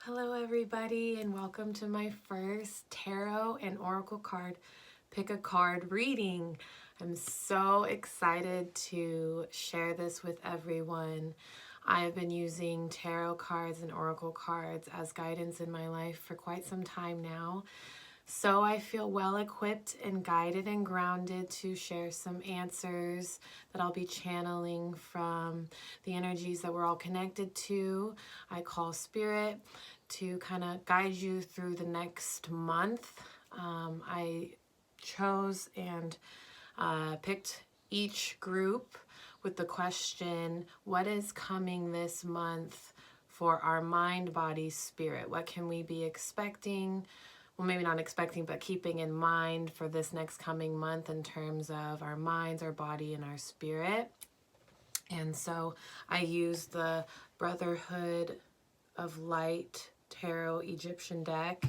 Hello everybody and welcome to my first tarot and oracle card pick a card reading. I'm so excited to share this with everyone. I've been using tarot cards and oracle cards as guidance in my life for quite some time now. So I feel well equipped and guided and grounded to share some answers that I'll be channeling from the energies that we're all connected to. I call spirit to kind of guide you through the next month. I chose and picked each group with the question, what is coming this month for our mind, body, spirit? What can we be expecting? Well, maybe not expecting, but keeping in mind for this next coming month in terms of our minds, our body, and our spirit. And so I used the Brotherhood of Light Tarot Egyptian deck.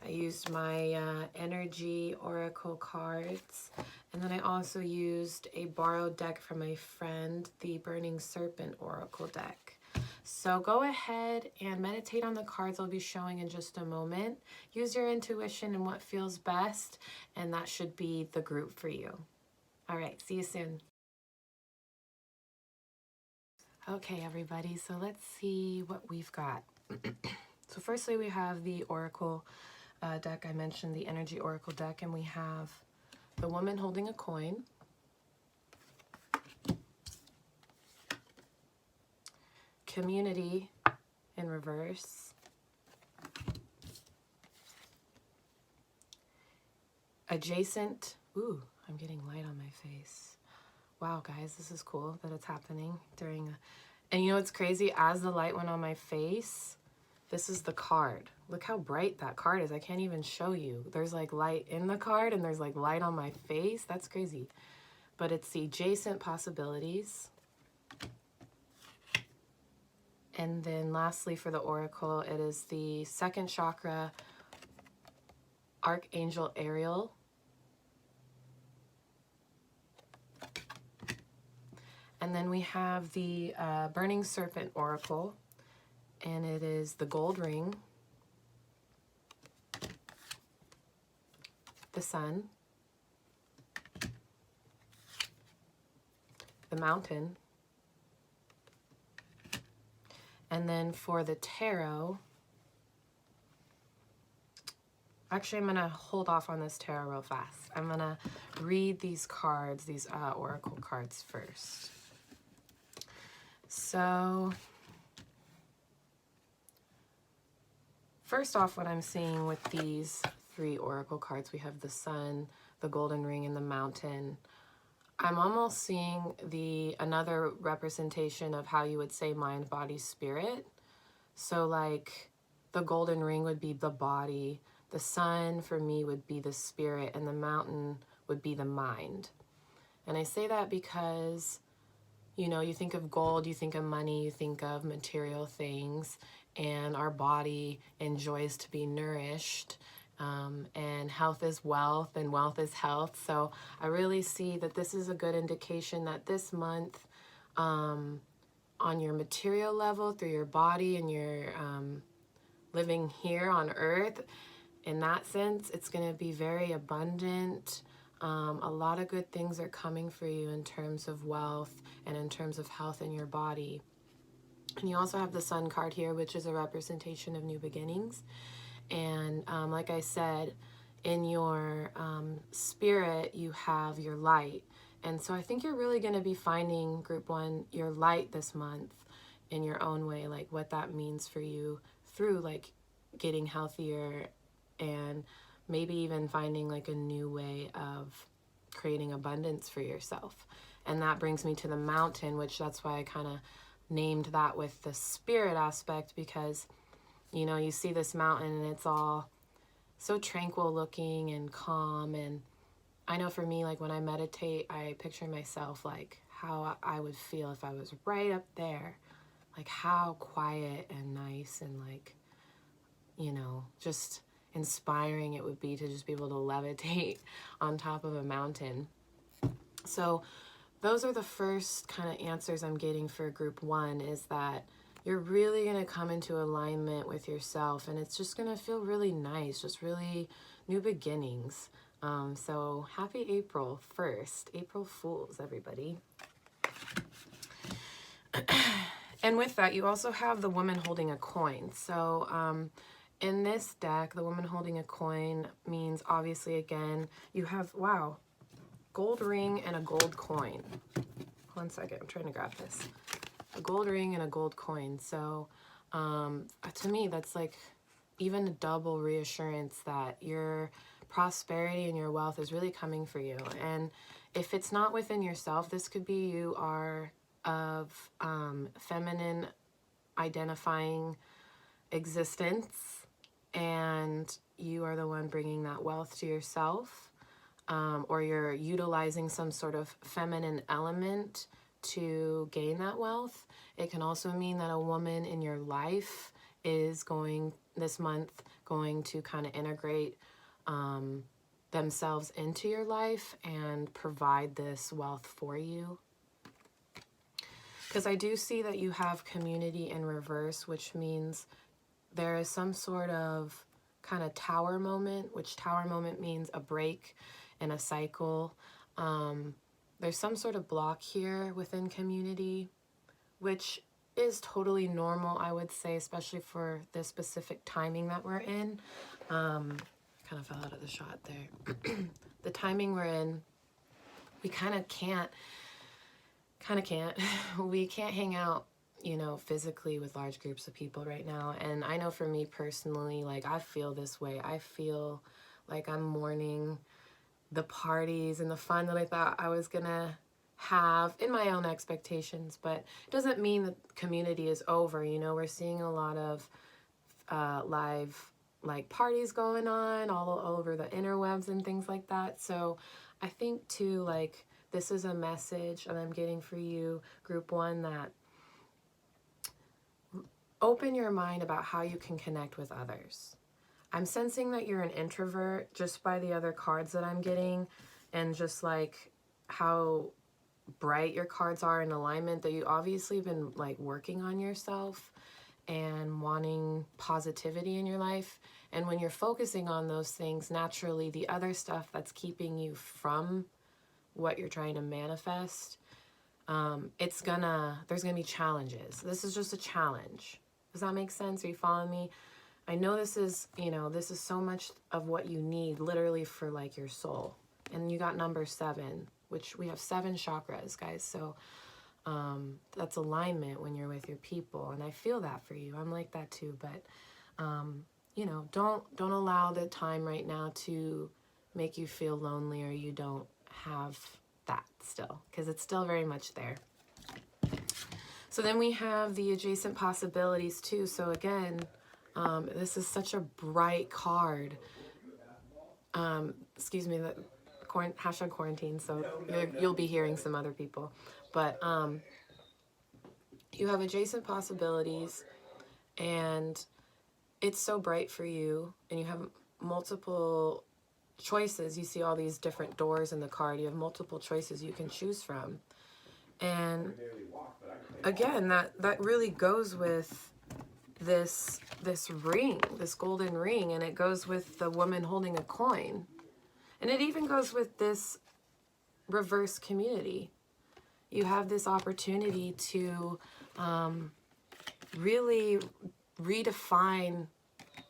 I used my energy oracle cards. And then I also used a borrowed deck from my friend, the Burning Serpent Oracle deck. So go ahead and meditate on the cards I'll be showing in just a moment. Use your intuition and what feels best, and that should be the group for you. All right, see you soon. Okay, everybody, so let's see what we've got. So firstly, we have the Oracle deck. I mentioned the Energy Oracle deck, and we have the woman holding a coin, community in reverse, adjacent, ooh, I'm getting light on my face. Wow, guys, this is cool that it's happening during and you know what's crazy? As the light went on my face, this is the card. Look how bright that card is. I can't even show you. There's like light in the card and there's like light on my face. That's crazy. But it's the adjacent possibilities. And then lastly for the oracle, it is the second chakra, Archangel Ariel. And then we have the Burning Serpent Oracle, and it is the gold ring, the sun, the mountain, and then for the tarot, actually I'm going to hold off on this tarot real fast. I'm going to read these cards, these oracle cards first. So first off, what I'm seeing with these three oracle cards, we have the sun, the golden ring, and the mountain. I'm almost seeing another representation of how you would say mind, body, spirit. So like the golden ring would be the body, the sun for me would be the spirit, and the mountain would be the mind. And I say that because, you know, you think of gold, you think of money, you think of material things, and our body enjoys to be nourished. And health is wealth and wealth is health. So I really see that this is a good indication that this month, on your material level, through your body and your living here on earth, in that sense, it's going to be very abundant. A lot of good things are coming for you in terms of wealth and in terms of health in your body. And you also have the sun card here, which is a representation of new beginnings. And like I said, in your spirit, you have your light. And so I think you're really going to be finding, group one, your light this month in your own way, like what that means for you through like getting healthier and maybe even finding like a new way of creating abundance for yourself. And that brings me to the mountain, which that's why I kind of named that with the spirit aspect, because you know, you see this mountain and it's all so tranquil looking and calm. And I know for me, like when I meditate, I picture myself like how I would feel if I was right up there, like how quiet and nice and like, you know, just inspiring it would be to just be able to levitate on top of a mountain. So those are the first kind of answers I'm getting for group one, is that you're really going to come into alignment with yourself, and it's just going to feel really nice, just really new beginnings. So happy April 1st, April Fools, everybody. And with that, you also have the woman holding a coin. So in this deck, the woman holding a coin means, obviously, again, you have, wow, gold ring and a gold coin. 1 second, I'm trying to grab this. A gold ring and a gold coin. So to me, that's like even a double reassurance that your prosperity and your wealth is really coming for you. And if it's not within yourself, this could be you are of feminine identifying existence, and you are the one bringing that wealth to yourself, or you're utilizing some sort of feminine element to gain that wealth. It can also mean that a woman in your life is going this month going to kind of integrate themselves into your life and provide this wealth for you. Because I do see that you have community in reverse, which means there is some sort of kind of tower moment, which tower moment means a break in a cycle. There's some sort of block here within community, which is totally normal, I would say, especially for this specific timing that we're in. Kind of fell out of the shot there. The timing we're in, we kind of can't, we can't hang out, you know, physically with large groups of people right now. And I know for me personally, like, I feel this way. I feel like I'm mourning the parties and the fun that I thought I was gonna have in my own expectations, but it doesn't mean that community is over. You know, we're seeing a lot of live like parties going on all over the interwebs and things like that. So I think too, like, this is a message that I'm getting for you, group one, that open your mind about how you can connect with others. I'm sensing that you're an introvert just by the other cards that I'm getting, and just like how bright your cards are in alignment, that you obviously have been like working on yourself and wanting positivity in your life. And when you're focusing on those things, naturally the other stuff that's keeping you from what you're trying to manifest, there's gonna be challenges. This is just a challenge. Does that make sense? Are you following me? I know this is, you know, this is so much of what you need literally for like your soul. And you got number 7, which we have 7 chakras, guys. So that's alignment when you're with your people. And I feel that for you. I'm like that too. But, you know, don't allow the time right now to make you feel lonely, or you don't have that still, because it's still very much there. So then we have the adjacent possibilities too. So again, this is such a bright card. Excuse me, the hashtag quarantine, so you'll be hearing some other people. But you have adjacent possibilities, and it's so bright for you, and you have multiple choices. You see all these different doors in the card. You have multiple choices you can choose from. And again, that really goes with this ring, this golden ring, and it goes with the woman holding a coin. And it even goes with this reverse community. You have this opportunity to really redefine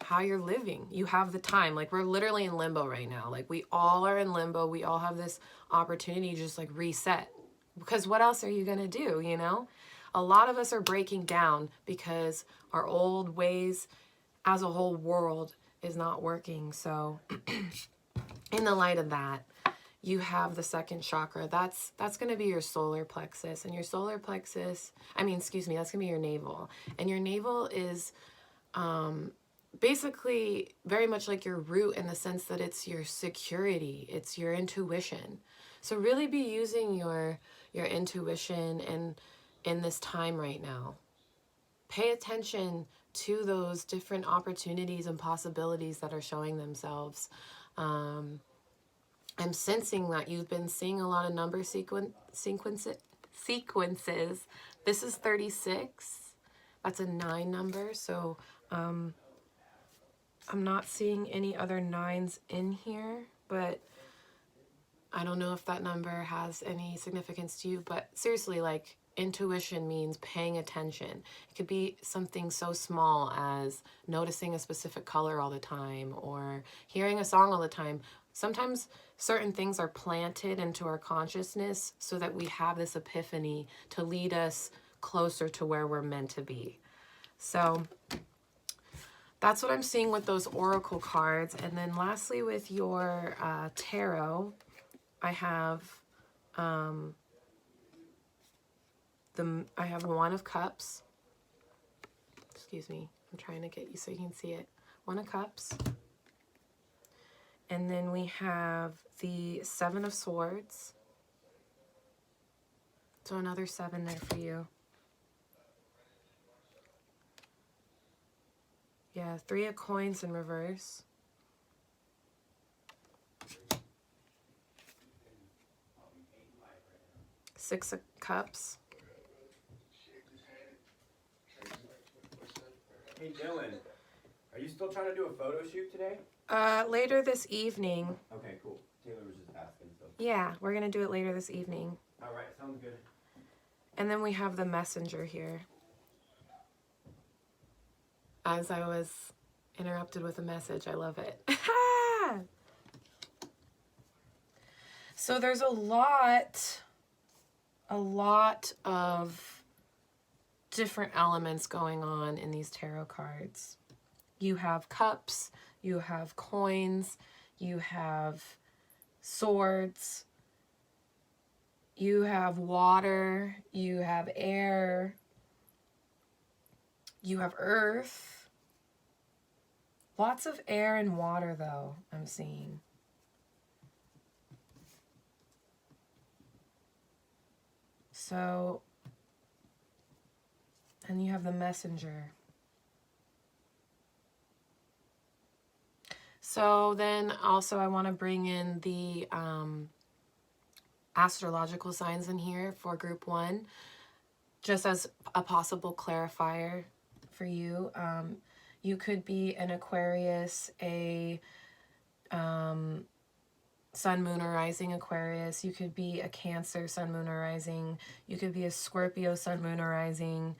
how you're living. You have the time. Like, we're literally in limbo right now. Like, we all are in limbo. We all have this opportunity to just like reset. Because what else are you going to do, you know? A lot of us are breaking down because our old ways as a whole world is not working. So in the light of that, you have the second chakra. That's going to be your solar plexus. And your solar plexus, that's going to be your navel. And your navel is basically very much like your root, in the sense that it's your security, it's your intuition. So really be using your intuition in this time right now. Pay attention to those different opportunities and possibilities that are showing themselves. I'm sensing that you've been seeing a lot of number sequences. This is 36. That's a 9 number, so I'm not seeing any other 9s in here, but I don't know if that number has any significance to you, but seriously, like, intuition means paying attention. It could be something so small as noticing a specific color all the time or hearing a song all the time. Sometimes certain things are planted into our consciousness so that we have this epiphany to lead us closer to where we're meant to be. So that's what I'm seeing with those oracle cards. And then lastly, with your tarot, I have I have 1 of Cups. Excuse me. I'm trying to get you so you can see it. 1 of Cups. And then we have the 7 of Swords. So another 7 there for you. Yeah, 3 of Coins in reverse. 6 of Cups. Hey Dylan, are you still trying to do a photo shoot today? Later this evening. Okay, cool. Taylor was just asking, so. Yeah, we're gonna do it later this evening. All right, sounds good. And then we have the Messenger here. As I was interrupted with a message, I love it. So there's a lot of different elements going on in these tarot cards. You have cups, you have coins, you have swords, you have water, you have air, you have earth. Lots of air and water, though, I'm seeing. So, and you have the Messenger. So then also I want to bring in the astrological signs in here for group 1, just as a possible clarifier for you. You could be an Aquarius, a Sun, Moon, or Rising Aquarius. You could be a Cancer, Sun, Moon, or Rising. You could be a Scorpio, Sun, Moon, or Rising.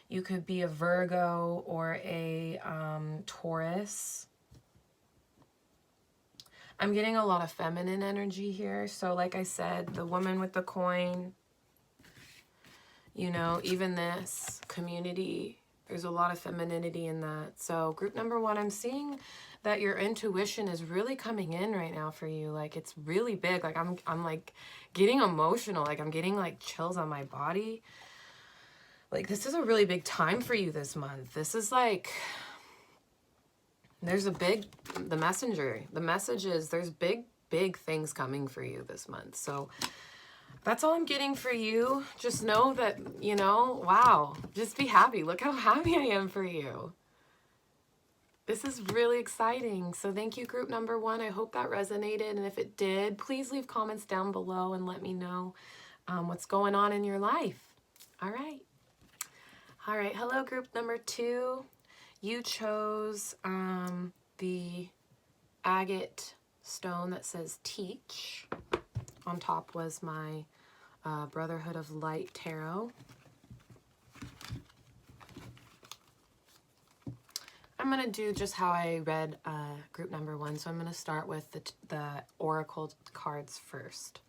You could be a Virgo or a Taurus. I'm getting a lot of feminine energy here. So like I said, the woman with the coin, you know, even this community, there's a lot of femininity in that. So group number 1, I'm seeing that your intuition is really coming in right now for you. Like, it's really big. Like, I'm like getting emotional. Like, I'm getting like chills on my body. Like, this is a really big time for you this month. This is like, there's the Messenger. The message is there's big things coming for you this month. So that's all I'm getting for you. Just know that, you know, wow, just be happy. Look how happy I am for you. This is really exciting. So thank you, group number 1. I hope that resonated. And if it did, please leave comments down below and let me know what's going on in your life. All right. All right. Hello, group number 2. You chose the agate stone that says teach. On top was my Brotherhood of Light tarot. I'm going to do just how I read group number 1. So I'm going to start with the oracle cards first.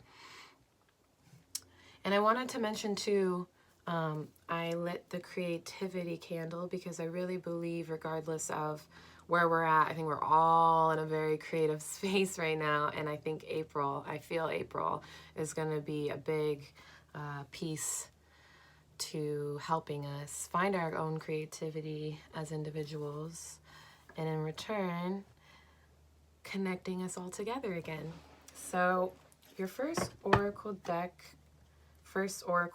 And I wanted to mention too, I lit the creativity candle because I really believe, regardless of where we're at, I think we're all in a very creative space right now. And I think I feel April is going to be a big piece to helping us find our own creativity as individuals, and in return, connecting us all together again. So your first oracle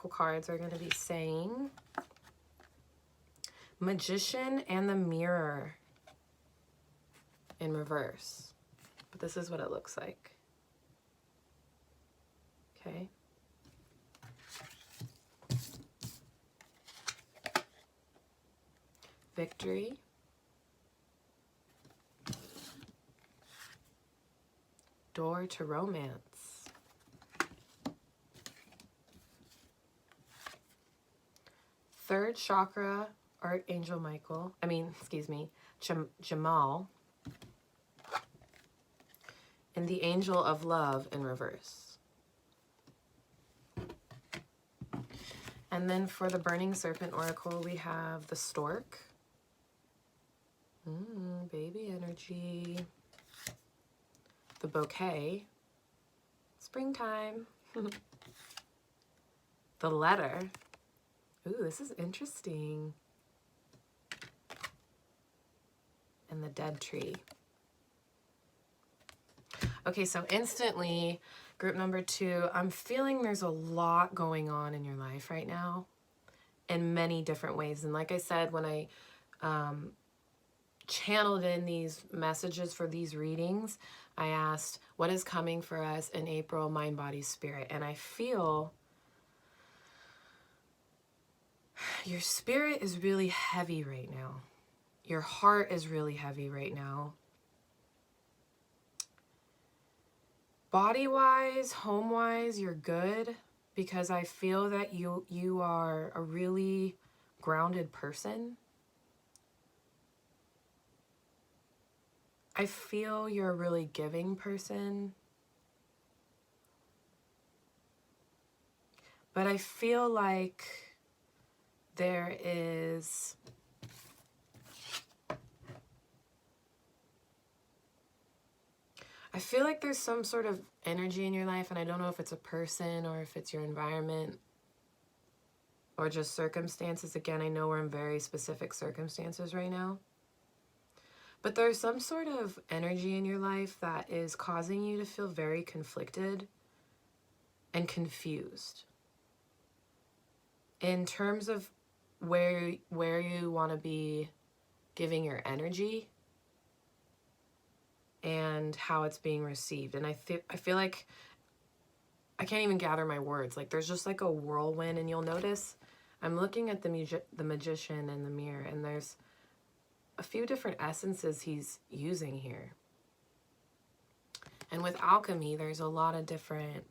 cards are going to be saying Magician and the Mirror in reverse. But this is what it looks like. Okay. Victory. Door to Romance. Third Chakra, Archangel Michael. Jamal. And the Angel of Love in reverse. And then for the Burning Serpent Oracle, we have the Stork. Baby energy. The Bouquet. Springtime. The Letter. Ooh, this is interesting. And the Dead Tree. Okay, so instantly, group number 2, I'm feeling there's a lot going on in your life right now in many different ways. And like I said, when I channeled in these messages for these readings, I asked, what is coming for us in April, mind, body, spirit? And I feel your spirit is really heavy right now. Your heart is really heavy right now. Body-wise, home-wise, you're good because I feel that you are a really grounded person. I feel you're a really giving person. But I feel like there is there's some sort of energy in your life, and I don't know if it's a person or if it's your environment or just circumstances. Again, I know we're in very specific circumstances right now. But there's some sort of energy in your life that is causing you to feel very conflicted and confused in terms of where you want to be giving your energy and how it's being received. And I feel like I can't even gather my words. Like there's just like a whirlwind, and you'll notice I'm looking at the Magician in the mirror, and there's a few different essences he's using here. And with alchemy, there's a lot of different,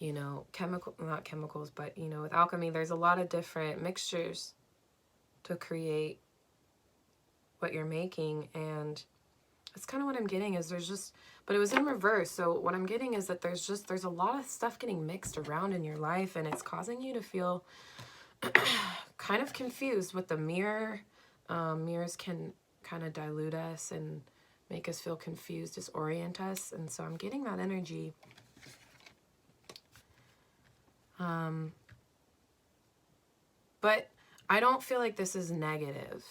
not chemicals, but, with alchemy, there's a lot of different mixtures to create what you're making. And that's kind of what I'm getting is but it was in reverse. So what I'm getting is that there's a lot of stuff getting mixed around in your life, and it's causing you to feel kind of confused with the mirror. Mirrors can kind of dilute us and make us feel confused, disorient us. And so I'm getting that energy. But I don't feel like this is negative.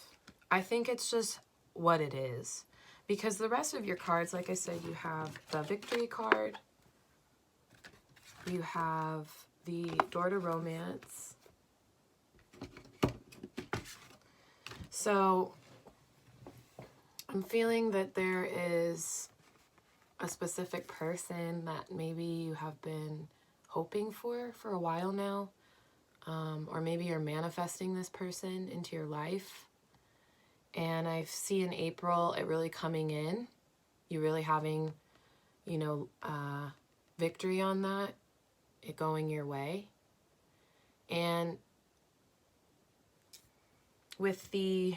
I think it's just what it is. Because the rest of your cards, like I said, you have the Victory card. You have the Door to Romance. So I'm feeling that there is a specific person that maybe you have been hoping for a while now. Or maybe you're manifesting this person into your life. And I see in April it really coming in. You really having, victory on that. It going your way. And with the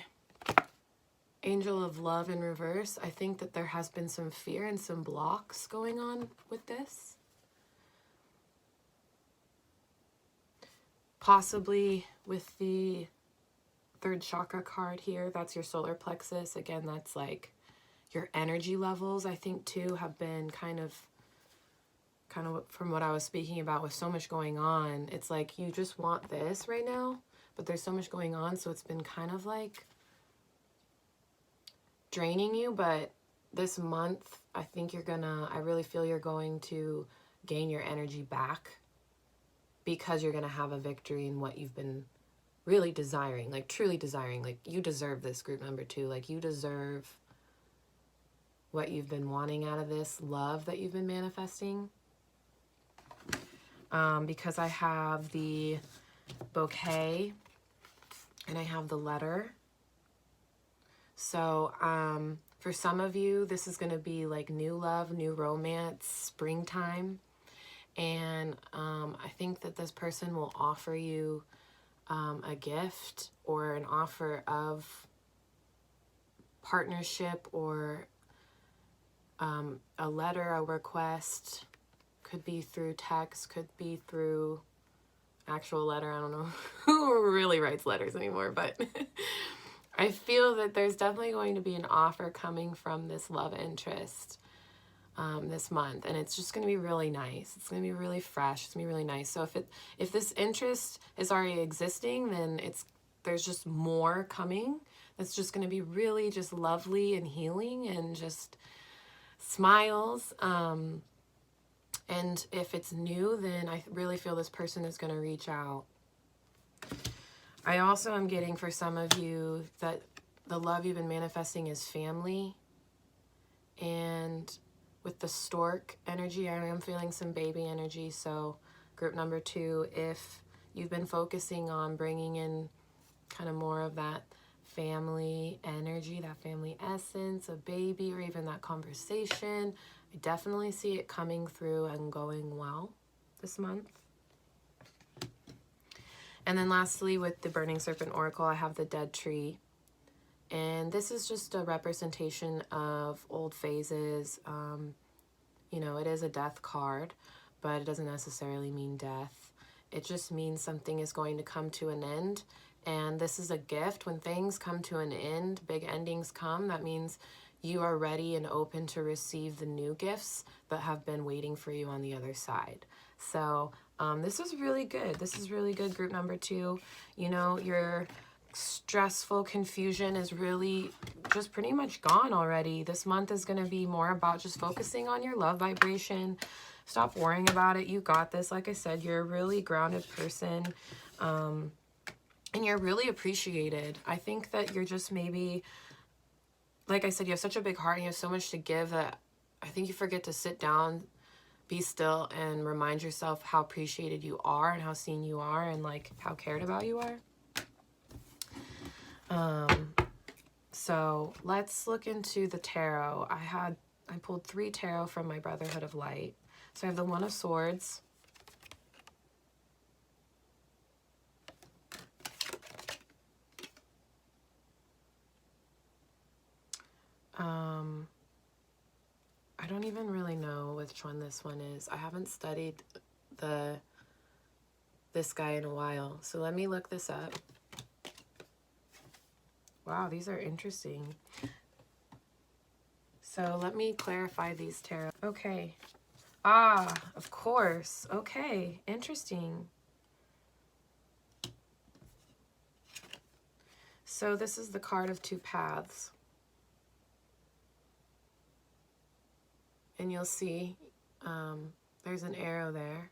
Angel of Love in reverse, I think that there has been some fear and some blocks going on with this. Possibly with the third chakra card here, that's your solar plexus. Again, that's like your energy levels, I think, too, have been kind of from what I was speaking about with so much going on. It's like you just want this right now, but there's so much going on, so it's been kind of like draining you. But this month, I think I really feel you're going to gain your energy back because you're going to have a victory in what you've been really desiring, like truly desiring. Like you deserve this, group number 2. Like you deserve what you've been wanting out of this love that you've been manifesting. Because I have the Bouquet And I have the letter. So for some of you, this is going to be like new love, new romance, springtime. And I think that this person will offer you a gift or an offer of partnership, or a letter, a request. Could be through text, could be through actual letter. I don't know who really writes letters anymore, but I feel that there's definitely going to be an offer coming from this love interest this month, and it's just going to be really nice. It's going to be really fresh. It's going to be really nice. So if this interest is already existing, then there's just more coming. That's just going to be really just lovely and healing and just smiles. And if it's new, then I really feel this person is going to reach out. I also am getting for some of you that the love you've been manifesting is family. And with the stork energy, I am feeling some baby energy. So group number 2, if you've been focusing on bringing in kind of more of that family energy, that family essence, a baby, or even that conversation, I definitely see it coming through and going well this month. And then lastly, with the Burning Serpent Oracle, I have the Dead Tree. And this is just a representation of old phases. You know, it is a death card, but it doesn't necessarily mean death. It just means something is going to come to an end. And this is a gift. When things come to an end, big endings come, that means you are ready and open to receive the new gifts that have been waiting for you on the other side. So this is really good. This is really good, group number 2. You know, your stressful confusion is really just pretty much gone already. This month is going to be more about just focusing on your love vibration. Stop worrying about it. You got this. Like I said, you're a really grounded person. And you're really appreciated. I think that you're just maybe, like I said, you have such a big heart and you have so much to give that I think you forget to sit down, be still, and remind yourself how appreciated you are and how seen you are and like how cared about you are. So let's look into the tarot. I pulled 3 tarot from my Brotherhood of Light. So I have the One of Swords, I don't even really know which one this one is. I haven't studied this guy in a while. So let me look this up. Wow, these are interesting. So let me clarify these tarot. Okay. Ah, of course. Okay, interesting. So this is the card of 2 paths. And you'll see there's an arrow there,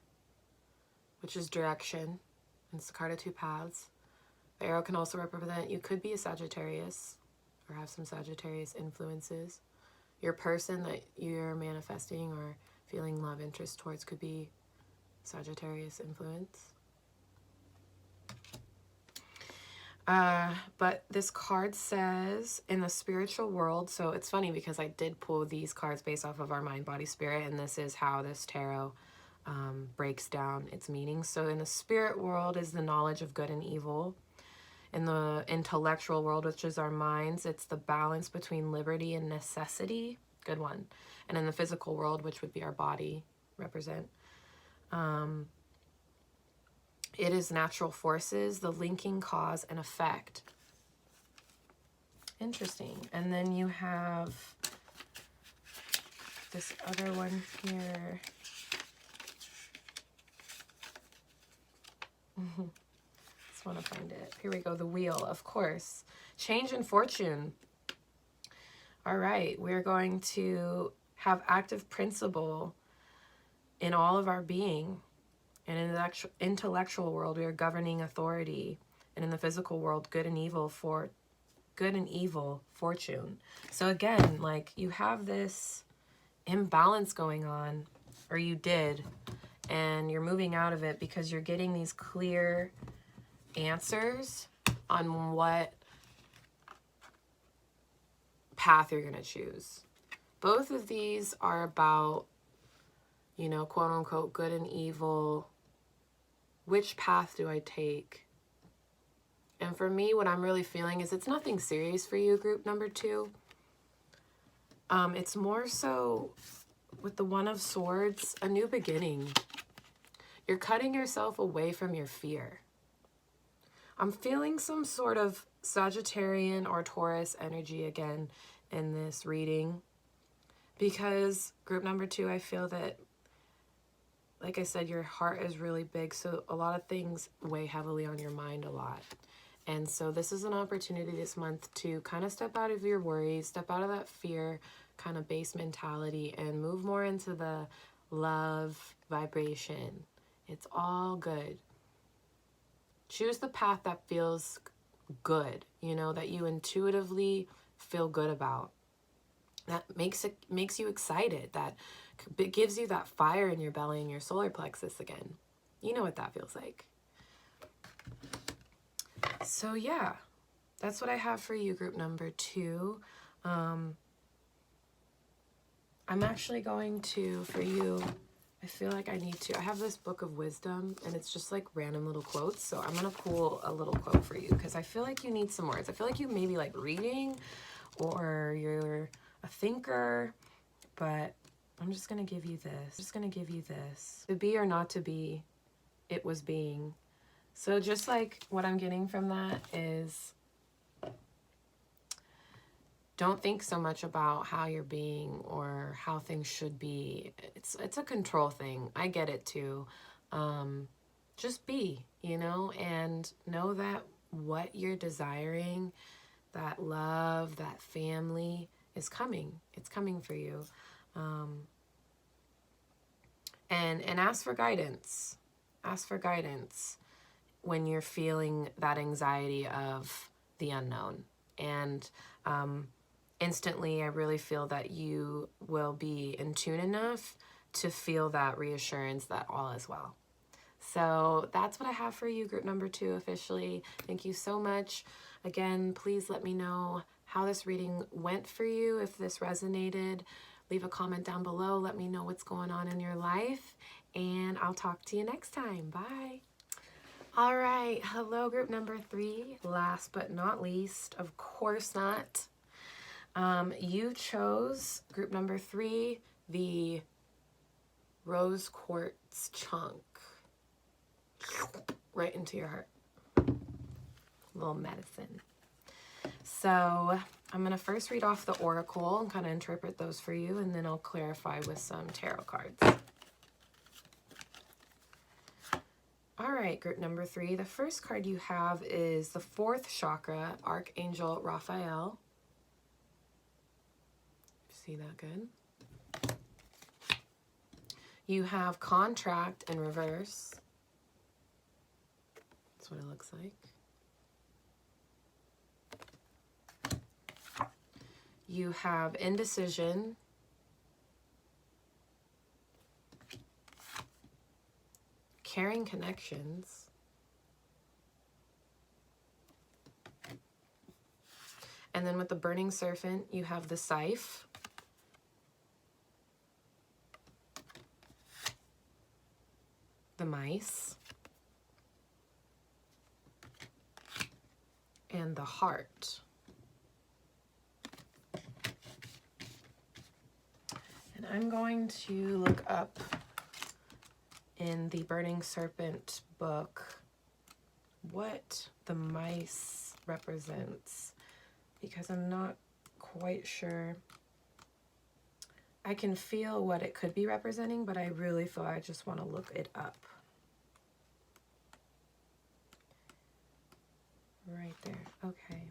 which is direction. It's the card of 2 paths. The arrow can also represent, you could be a Sagittarius or have some Sagittarius influences. Your person that you're manifesting or feeling love interest towards could be Sagittarius influence. But this card says in the spiritual world, so it's funny because I did pull these cards based off of our mind, body, spirit, and this is how this tarot breaks down its meaning. So in the spirit world is the knowledge of good and evil. In the intellectual world, which is our minds, it's the balance between liberty and necessity. Good one. And in the physical world, which would be our body, represent. It is natural forces, the linking cause and effect. Interesting. And then you have this other one here. Just want to find it. Here we go. The wheel, of course. Change in fortune. All right. We're going to have active principle in all of our being. And in the intellectual world, we are governing authority. And in the physical world, good and evil, fortune. So again, like you have this imbalance going on, or you did, and you're moving out of it because you're getting these clear answers on what path you're going to choose. Both of these are about, you know, quote unquote, good and evil. Which path do I take? And for me, what I'm really feeling is it's nothing serious for you, group number 2. It's more so with the One of Swords, a new beginning. You're cutting yourself away from your fear. I'm feeling some sort of Sagittarian or Taurus energy again in this reading. Because group number 2, I feel that, like I said, your heart is really big. So a lot of things weigh heavily on your mind a lot. And so this is an opportunity this month to kind of step out of your worries, step out of that fear kind of base mentality and move more into the love vibration. It's all good. Choose the path that feels good, you know, that you intuitively feel good about. That makes you excited, that gives you that fire in your belly and your solar plexus again. You know what that feels like. So yeah, that's what I have for you, group number 2. I'm actually going to, for you, I feel like I need to, I have this book of wisdom and it's just like random little quotes. So I'm going to pull a little quote for you because I feel like you need some words. I feel like you maybe like reading or you're a thinker, but I'm just going to give you this. To be or not to be, it was being. So just like what I'm getting from that is don't think so much about how you're being or how things should be. It's a control thing. I get it too. Just be, you know, and know that what you're desiring, that love, that family is coming. It's coming for you. And ask for guidance. Ask for guidance when you're feeling that anxiety of the unknown. And instantly, I really feel that you will be in tune enough to feel that reassurance that all is well. So that's what I have for you, group number 2 officially. Thank you so much. Again, please let me know how this reading went for you. If this resonated, leave a comment down below. Let me know what's going on in your life. And I'll talk to you next time. Bye. All right. Hello, group number 3. Last but not least, of course not. You chose, group number 3, the rose quartz chunk. Right into your heart. Little medicine. So I'm going to first read off the oracle and kind of interpret those for you, and then I'll clarify with some tarot cards. All right, group number 3. The first card you have is the 4th chakra, Archangel Raphael. See that good? You have contract in reverse. That's what it looks like. You have indecision. Caring connections. And then with the burning serpent, you have the scythe. The mice. And the heart. And I'm going to look up in the Burning Serpent book what the mice represents, because I'm not quite sure. I can feel what it could be representing, but I really feel I just want to look it up. Right there. Okay.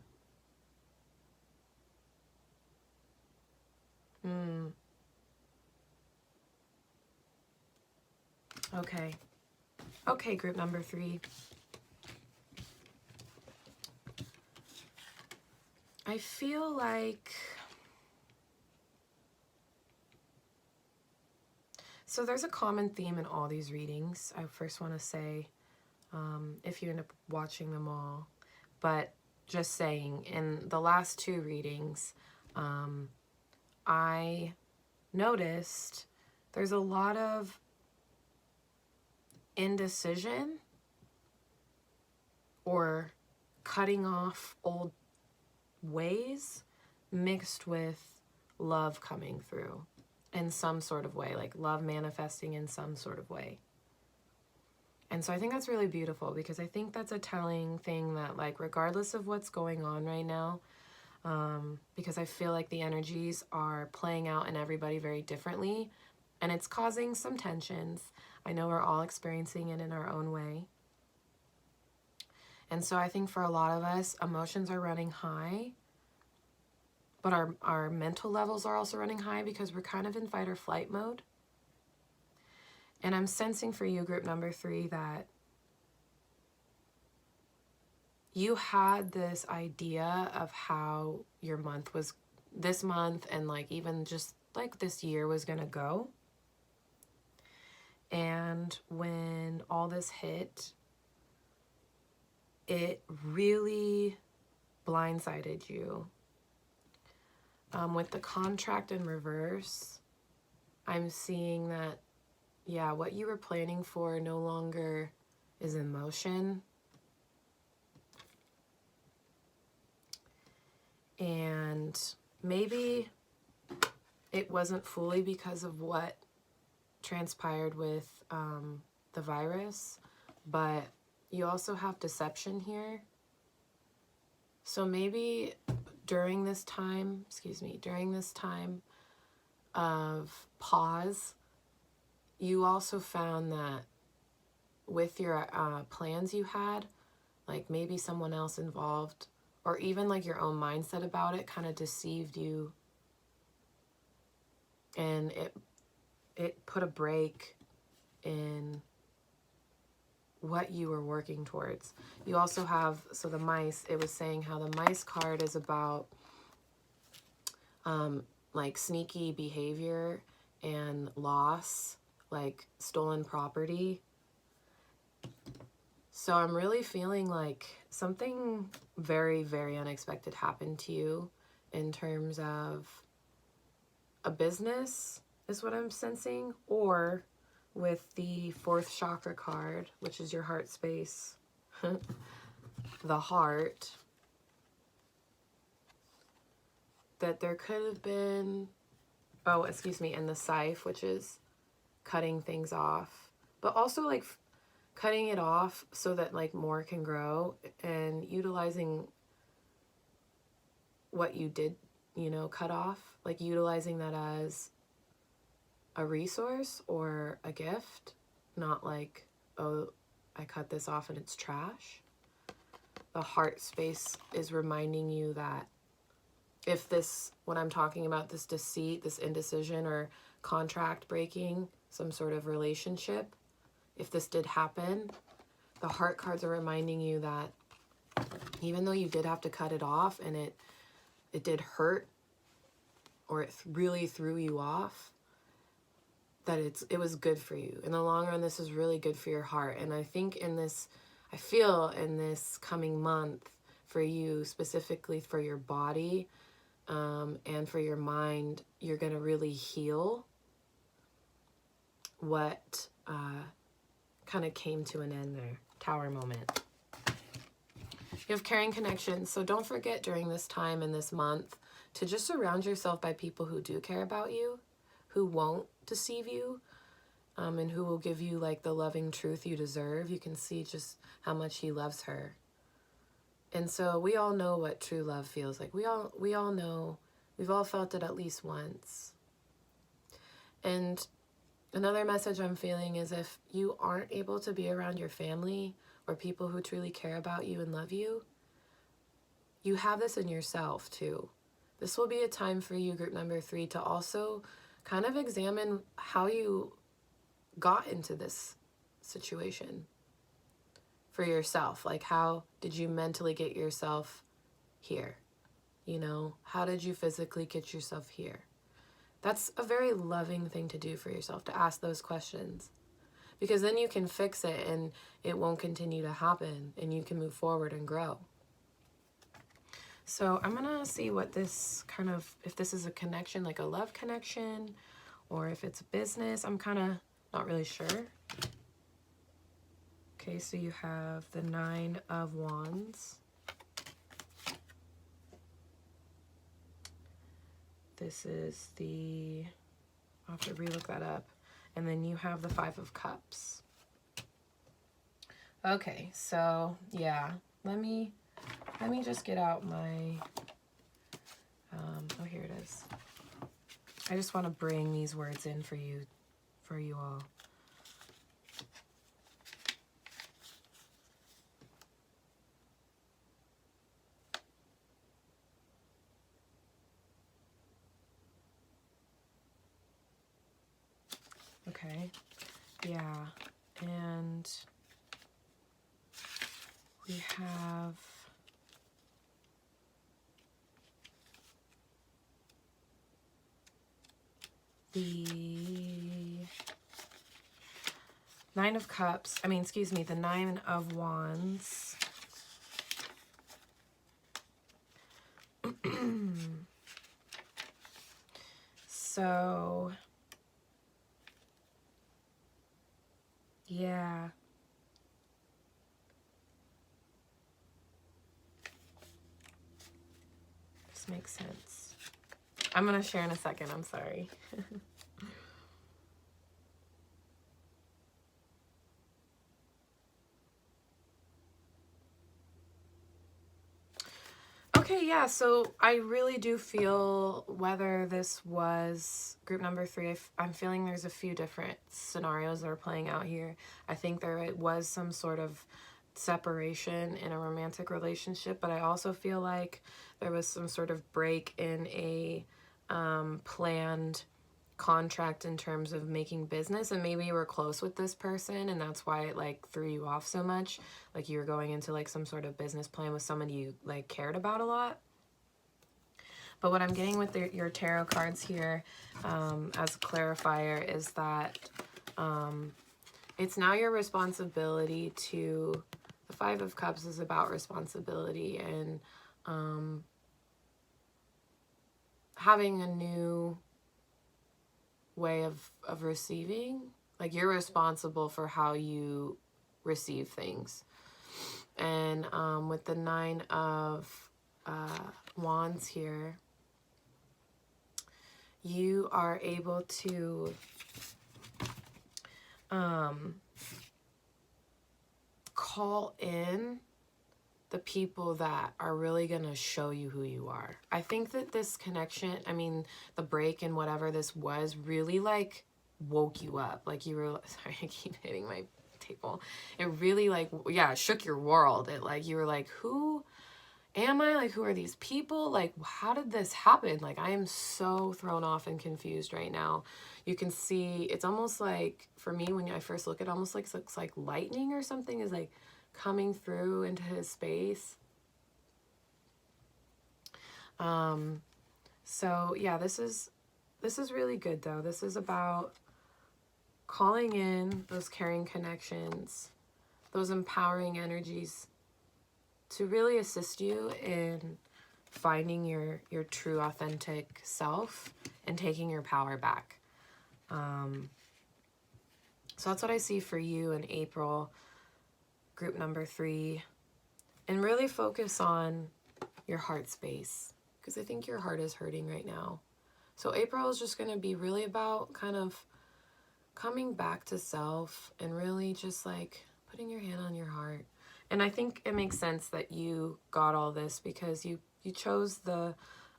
Okay. Okay, group number 3. I feel like... So there's a common theme in all these readings. I first want to say, if you end up watching them all, But just saying, in the last 2 readings, I noticed there's a lot of indecision or cutting off old ways mixed with love coming through in some sort of way, like love manifesting in some sort of way. And so I think that's really beautiful, because I think that's a telling thing that, like, regardless of what's going on right now, because I feel like the energies are playing out in everybody very differently, and it's causing some tensions. I know we're all experiencing it in our own way. And so I think for a lot of us, emotions are running high, but our mental levels are also running high because we're kind of in fight or flight mode. And I'm sensing for you, group number 3, that you had this idea of how your month was, this month, and like even just like this year was going to go. And when all this hit, it really blindsided you. With the contract in reverse, I'm seeing that, yeah, what you were planning for no longer is in motion. And maybe it wasn't fully because of what transpired with the virus, but you also have deception here. So maybe during this time of pause, you also found that with your plans you had, like maybe someone else involved, or even like your own mindset about it kind of deceived you, and it put a break in what you were working towards. You also have, so the mice, it was saying how the mice card is about like sneaky behavior and loss, like stolen property. So I'm really feeling like something very, very unexpected happened to you in terms of a business, is what I'm sensing, or with the 4th chakra card, which is your heart space, the heart, that there could have been, and the scythe, which is cutting things off, but also like cutting it off so that like more can grow, and utilizing what you did, cut off, like utilizing that as a resource or a gift, not like, oh, I cut this off and it's trash. The heart space is reminding you that if this, what I'm talking about, this deceit, this indecision or contract breaking, some sort of relationship, if this did happen, the heart cards are reminding you that even though you did have to cut it off and it did hurt, or it really threw you off, that it was good for you. In the long run, this is really good for your heart. And I think I feel in this coming month for you, specifically for your body and for your mind, you're going to really heal what kind of came to an end there. Tower moment. You have caring connections, so don't forget during this time and this month to just surround yourself by people who do care about you, who won't deceive you, and who will give you like the loving truth you deserve. You can see just how much he loves her. And so we all know what true love feels like. We all know, we've all felt it at least once. And another message I'm feeling is if you aren't able to be around your family or people who truly care about you and love you, you have this in yourself too. This will be a time for you, group number 3, to also kind of examine how you got into this situation for yourself. Like, how did you mentally get yourself here? How did you physically get yourself here? That's a very loving thing to do for yourself, to ask those questions, because then you can fix it and it won't continue to happen and you can move forward and grow. So I'm gonna see what this kind of, if this is a connection, like a love connection, or if it's a business. I'm kind of not really sure. Okay, so you have the 9 of Wands. This is the, I'll have to relook that up. And then you have the 5 of Cups. Okay, so yeah, let me just get out my, oh, here it is. I just want to bring these words in for you all. Okay, yeah, and we have the 9 of Cups, the 9 of Wands. So, yeah. This makes sense. I'm going to share in a second. I'm sorry. Okay, yeah, so I really do feel, whether this was group number 3, I'm feeling there's a few different scenarios that are playing out here. I think there was some sort of separation in a romantic relationship, but I also feel like there was some sort of break in a planned contract in terms of making business, and maybe you were close with this person and that's why it like threw you off so much, like you were going into like some sort of business plan with someone you like cared about a lot. But what I'm getting with your tarot cards here as a clarifier is that it's now your responsibility to, the 5 of Cups is about responsibility and having a new way of receiving. Like, you're responsible for how you receive things. And with the 9 of Wands here, you are able to call in the people that are really going to show you who you are. I think that this connection, the break and whatever this was, really like woke you up. Like you were, sorry, I keep hitting my table. It really like, yeah, shook your world. It like, you were like, who am I? Like, who are these people? Like, how did this happen? Like, I am so thrown off and confused right now. You can see, it's almost like, for me, when I first look, it almost like looks like lightning or something is like coming through into his space. So yeah, this is really good though. This is about calling in those caring connections, those empowering energies to really assist you in finding your true authentic self and taking your power back. So that's what I see for you in April, group number 3. And really focus on your heart space, because I think your heart is hurting right now. So April is just going to be really about kind of coming back to self and really just like putting your hand on your heart. And I think it makes sense that you got all this because you chose the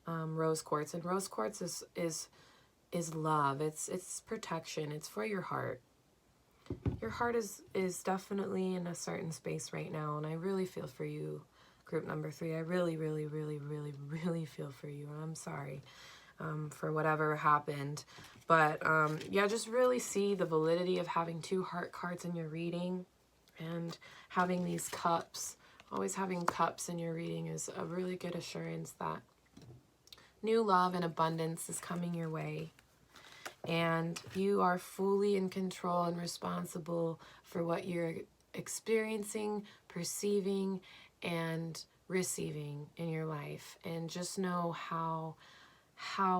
rose quartz, and rose quartz is love. It's protection. It's for your heart. Your heart is definitely in a certain space right now, and I really feel for you, group number 3. I really, really, really, really, really feel for you, and I'm sorry for whatever happened. But yeah, just really see the validity of having 2 heart cards in your reading and having these cups. Always having cups in your reading is a really good assurance that new love and abundance is coming your way. And you are fully in control and responsible for what you're experiencing, perceiving, and receiving in your life, and just know how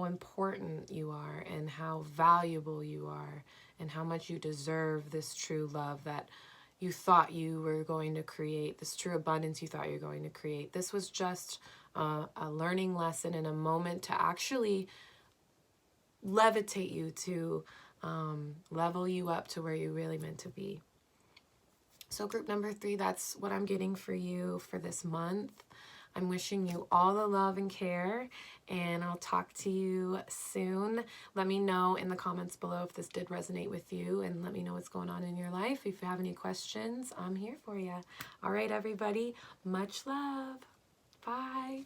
important you are and how valuable you are and how much you deserve this true love that you thought you were going to create, this true abundance you thought you were going to create. This was just a learning lesson and a moment to actually levitate you, to level you up to where you're really meant to be. So group number 3, that's what I'm getting for you for this month. I'm wishing you all the love and care, and I'll talk to you soon. Let me know in the comments below if this did resonate with you, and let me know what's going on in your life. If you have any questions, I'm here for you. All right, everybody, much love. Bye.